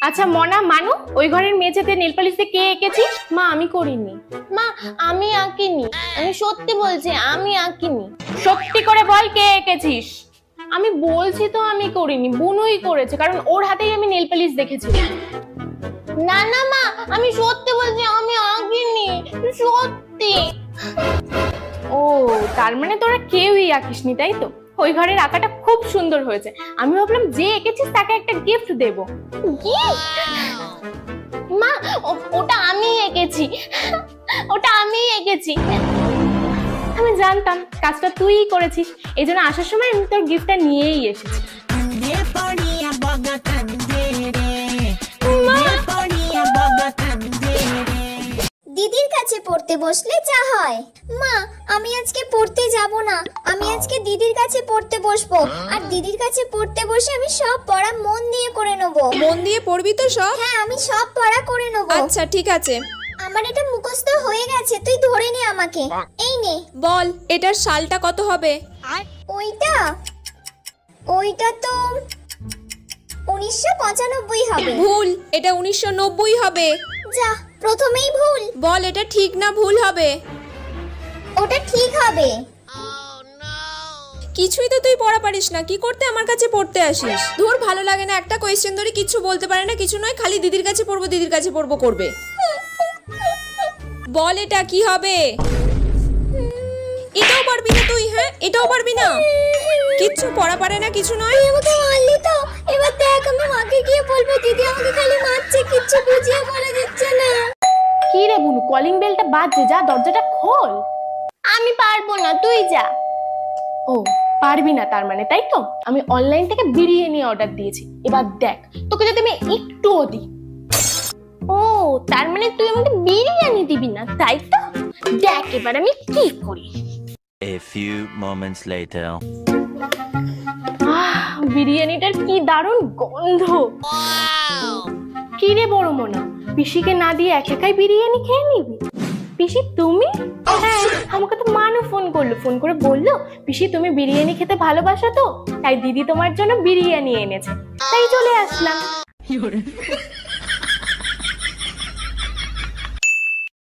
আচ্ছা মনা, মানু, ওই ঘরের মেঝেতে নেল পালিশে কে এঁকেছিস? মা আমি করিনি। মা আমি আঁকিনি, আমি সত্যি বলছি আমি আঁকিনি। সত্যি করে বল কে এঁকেছিস? আমি বলছি তো আমি করিনি, বুনুই করেছে, কারণ ওর হাতেই আমি নেল পালিশ দেখেছি। না না মা, আমি সত্যি বলছি আমি আঁকিনি, সত্যি। ও তার মানে তোরা কেউই আঁকিসনি, তাই তো? ওই ঘরের আঁকাটা খুব সুন্দর হয়েছে। আমি ভাবলাম যে এঁকেছিস তাকে একটা গিফট দেব। মা ওটা আমি এঁকেছি, ওটা আমি এঁকেছি। আমি জানতাম কাজটা তুইই করেছিস, এই জন্য আসার সময় আমি তোর গিফটটা নিয়েই এসেছি। দিদির কাছে পড়তে বসলে যা হয়। মা আমি আজকে পড়তে যাব না, আমি আজকে দিদির কাছে পড়তে বসবো, আর দিদির কাছে পড়তে বসে আমি সব পড়া মন দিয়ে করে নেব। মন দিয়ে পড়বি তো সব? হ্যাঁ আমি সব পড়া করে নেব। আচ্ছা ঠিক আছে। আমার এটা মুখস্থ হয়ে গেছে, তুই ধরে নে আমাকে। এই নে। বল এটার সালটা কত হবে? ওইটা ওইটা তো 1995 হবে। ভুল, এটা 1990 হবে। যা, প্রথমেই ভুল। বল এটা ঠিক না ভুল হবে? ওটা ঠিক হবে। কিছুই তো তুই পড়া পারিস না, কি করতে আমার কাছে পড়তে আসিস? ধুর, ভালো লাগে না, একটা কোয়েশ্চেন ধরে কিছু বলতে পারে না, কিছু নয়, খালি দিদির কাছে পড়বো দিদির কাছে পড়বো করবে। বল এটা কি হবে? এটাও পারবি না তুই? হ্যাঁ এটাও পারবি না? কিচ্ছু পড়া পারে না, কিছু নয়। তুই আমাকে মারলি তো, এবার দেখ আমি মাকে গিয়ে বলবো দিদি আমাকে খালি মারছে, কিচ্ছু বুঝিয়ে বলে দিচ্ছে না। কি রে বুনু, কলিং বেলটা বাজছে, যা দরজাটা খোল। আমি পারবো না, তুই যা। ও পারবি না তার মানে, তাই তো? আমি অনলাইন থেকে বিরিয়ানি অর্ডার দিয়েছি, এবার দেখ তোকে যদি আমি একটুও দিই। ও তার মানে তুই আমাকে বিরিয়ানি দিবি না, তাই তো? দেখ এবার আমি কি করি। A few moments later. বিরিয়ানিটার কি দারুণ গন্ধ। কি রে বড় মোনা, পিসিকে না দিয়ে একাই বিরিয়ানি খেয়ে নিবি? পিসি তুমি? হ্যাঁ, আমাকে তো মানু ফোন করলো, ফোন করে বললো পিসি তুমি বিরিয়ানি খেতে ভালোবাসো তো, তাই দিদি তোমার জন্য বিরিয়ানি এনেছে, তাই চলে আসলাম।